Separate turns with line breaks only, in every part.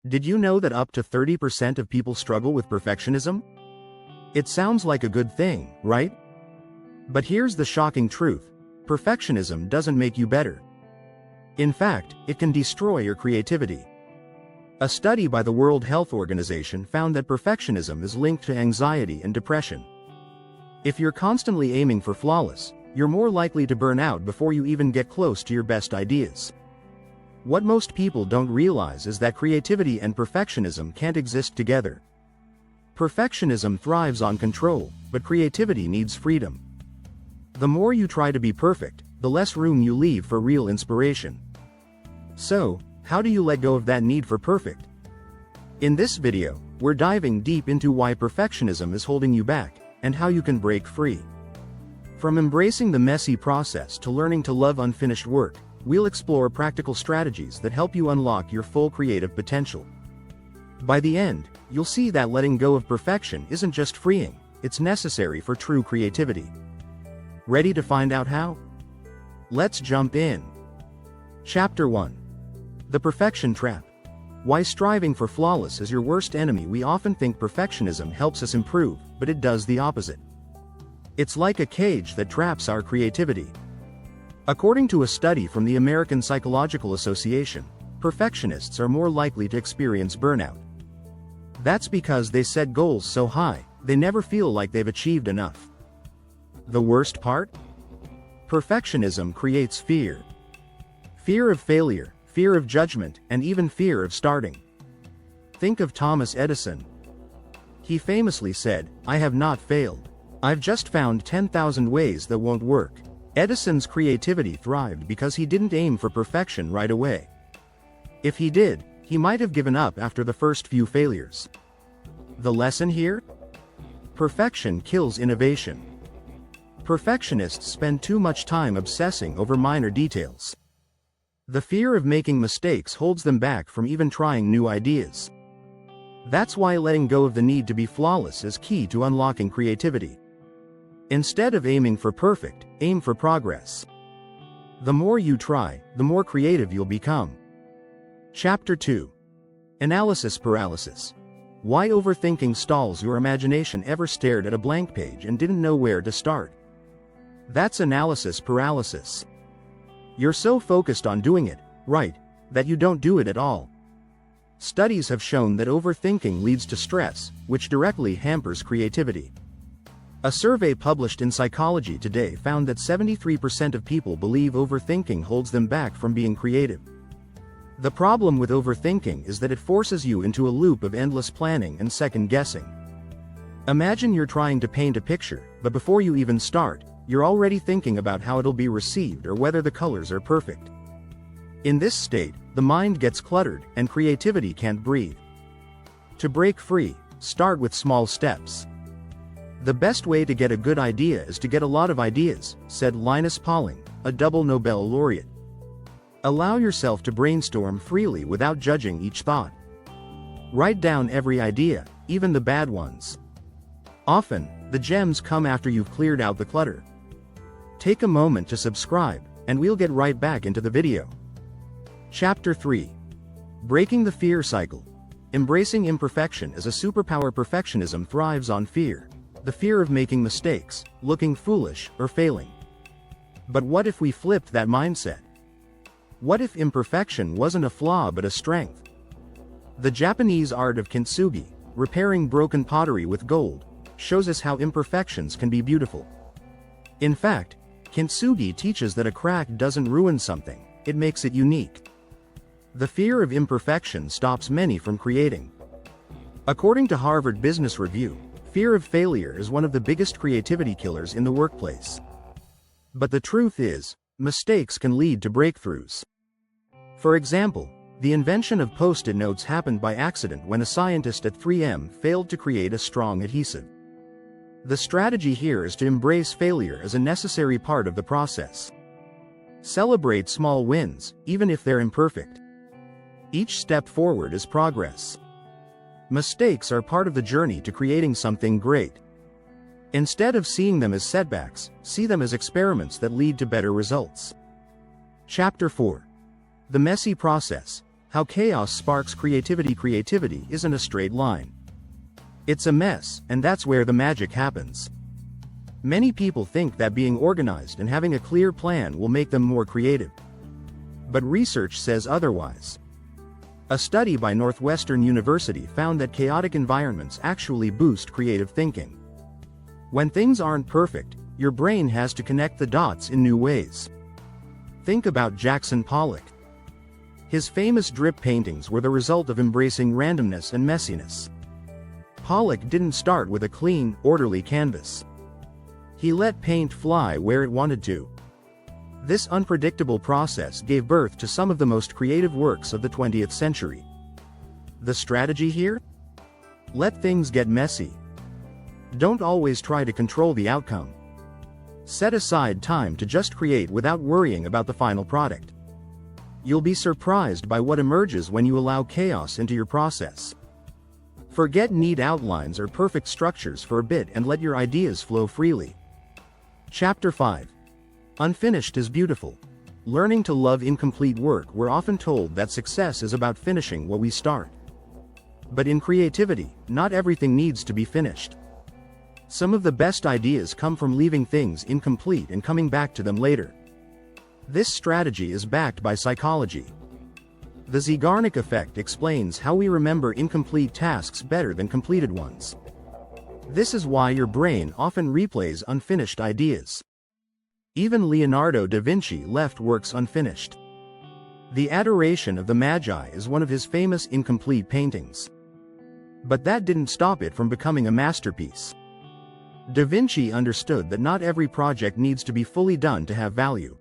Did you know that up to 30% of people struggle with perfectionism? It sounds like a good thing, right? But here's the shocking truth. Perfectionism doesn't make you better. In fact, it can destroy your creativity. A study by the World Health Organization found that perfectionism is linked to anxiety and depression. If you're constantly aiming for flawless, you're more likely to burn out before you even get close to your best ideas. What most people don't realize is that creativity and perfectionism can't exist together. Perfectionism thrives on control, but creativity needs freedom. The more you try to be perfect, the less room you leave for real inspiration. So, how do you let go of that need for perfect? In this video, we're diving deep into why perfectionism is holding you back, and how you can break free. From embracing the messy process to learning to love unfinished work, we'll explore practical strategies that help you unlock your full creative potential. By the end, you'll see that letting go of perfection isn't just freeing, it's necessary for true creativity. Ready to find out how? Let's jump in. Chapter 1. The Perfection Trap. Why striving for flawless is your worst enemy. We often think perfectionism helps us improve, but it does the opposite. It's like a cage that traps our creativity. According to a study from the American Psychological Association, perfectionists are more likely to experience burnout. That's because they set goals so high, they never feel like they've achieved enough. The worst part? Perfectionism creates fear. Fear of failure, fear of judgment, and even fear of starting. Think of Thomas Edison. He famously said, "I have not failed. I've just found 10,000 ways that won't work." Edison's creativity thrived because he didn't aim for perfection right away. If he did, he might have given up after the first few failures. The lesson here? Perfection kills innovation. Perfectionists spend too much time obsessing over minor details. The fear of making mistakes holds them back from even trying new ideas. That's why letting go of the need to be flawless is key to unlocking creativity. Instead of aiming for perfect, aim for progress. The more you try, the more creative you'll become. Chapter 2. Analysis Paralysis. Why overthinking stalls your imagination. Ever stared at a blank page and didn't know where to start? That's analysis paralysis. You're so focused on doing it right that you don't do it at all. Studies have shown that overthinking leads to stress, which directly hampers creativity. A survey published in Psychology Today found that 73% of people believe overthinking holds them back from being creative. The problem with overthinking is that it forces you into a loop of endless planning and second-guessing. Imagine you're trying to paint a picture, but before you even start, you're already thinking about how it'll be received or whether the colors are perfect. In this state, the mind gets cluttered, and creativity can't breathe. To break free, start with small steps. The best way to get a good idea is to get a lot of ideas, said Linus Pauling, a double Nobel laureate. Allow yourself to brainstorm freely without judging each thought. Write down every idea, even the bad ones. Often, the gems come after you've cleared out the clutter. Take a moment to subscribe, and we'll get right back into the video. Chapter 3. Breaking the Fear Cycle. Embracing imperfection is a superpower. Perfectionism thrives on fear. The fear of making mistakes, looking foolish, or failing. But what if we flipped that mindset? What if imperfection wasn't a flaw but a strength? The Japanese art of kintsugi, repairing broken pottery with gold, shows us how imperfections can be beautiful. In fact, kintsugi teaches that a crack doesn't ruin something, it makes it unique. The fear of imperfection stops many from creating. According to Harvard Business Review, fear of failure is one of the biggest creativity killers in the workplace. But the truth is, mistakes can lead to breakthroughs. For example, the invention of Post-it notes happened by accident when a scientist at 3M failed to create a strong adhesive. The strategy here is to embrace failure as a necessary part of the process. Celebrate small wins, even if they're imperfect. Each step forward is progress. Mistakes are part of the journey to creating something great. Instead of seeing them as setbacks, see them as experiments that lead to better results. Chapter 4. The Messy Process. How chaos sparks creativity. Creativity isn't a straight line. It's a mess, and that's where the magic happens. Many people think that being organized and having a clear plan will make them more creative. But research says otherwise. A study by Northwestern University found that chaotic environments actually boost creative thinking. When things aren't perfect, your brain has to connect the dots in new ways. Think about Jackson Pollock. His famous drip paintings were the result of embracing randomness and messiness. Pollock didn't start with a clean, orderly canvas. He let paint fly where it wanted to. This unpredictable process gave birth to some of the most creative works of the 20th century. The strategy here? Let things get messy. Don't always try to control the outcome. Set aside time to just create without worrying about the final product. You'll be surprised by what emerges when you allow chaos into your process. Forget neat outlines or perfect structures for a bit and let your ideas flow freely. Chapter 5. Unfinished is beautiful. Learning to love incomplete work. We're often told that success is about finishing what we start. But in creativity, not everything needs to be finished. Some of the best ideas come from leaving things incomplete and coming back to them later. This strategy is backed by psychology. The Zeigarnik effect explains how we remember incomplete tasks better than completed ones. This is why your brain often replays unfinished ideas. Even Leonardo da Vinci left works unfinished. The Adoration of the Magi is one of his famous incomplete paintings. But that didn't stop it from becoming a masterpiece. Da Vinci understood that not every project needs to be fully done to have value.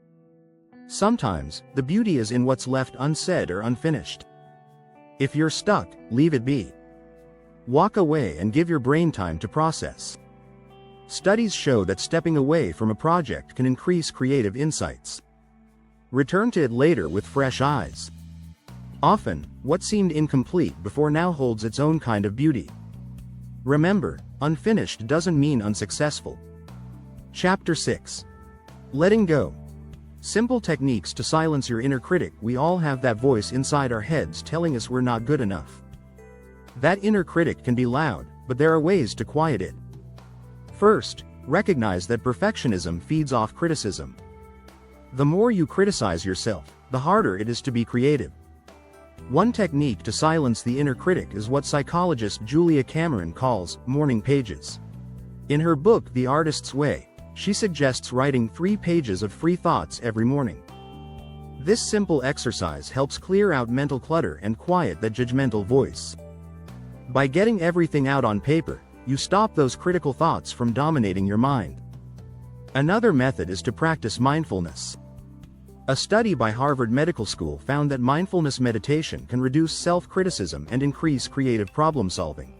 Sometimes, the beauty is in what's left unsaid or unfinished. If you're stuck, leave it be. Walk away and give your brain time to process. Studies show that stepping away from a project can increase creative insights. Return to it later with fresh eyes. Often, what seemed incomplete before now holds its own kind of beauty. Remember, unfinished doesn't mean unsuccessful. Chapter 6. Letting go. Simple techniques to silence your inner critic. We all have that voice inside our heads telling us we're not good enough. That inner critic can be loud, but there are ways to quiet it. First, recognize that perfectionism feeds off criticism. The more you criticize yourself, the harder it is to be creative. One technique to silence the inner critic is what psychologist Julia Cameron calls morning pages. In her book The Artist's Way, she suggests writing 3 pages of free thoughts every morning. This simple exercise helps clear out mental clutter and quiet that judgmental voice. By getting everything out on paper, you stop those critical thoughts from dominating your mind. Another method is to practice mindfulness. A study by Harvard Medical School found that mindfulness meditation can reduce self-criticism and increase creative problem-solving.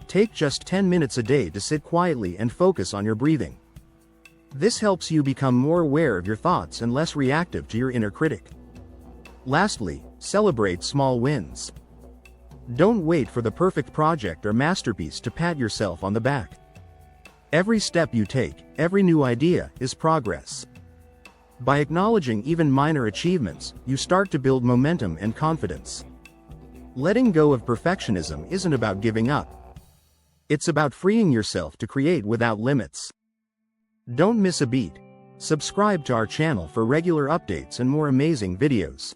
Take just 10 minutes a day to sit quietly and focus on your breathing. This helps you become more aware of your thoughts and less reactive to your inner critic. Lastly, celebrate small wins. Don't wait for the perfect project or masterpiece to pat yourself on the back. Every step you take, every new idea, is progress. By acknowledging even minor achievements, you start to build momentum and confidence. Letting go of perfectionism isn't about giving up. It's about freeing yourself to create without limits. Don't miss a beat. Subscribe to our channel for regular updates and more amazing videos.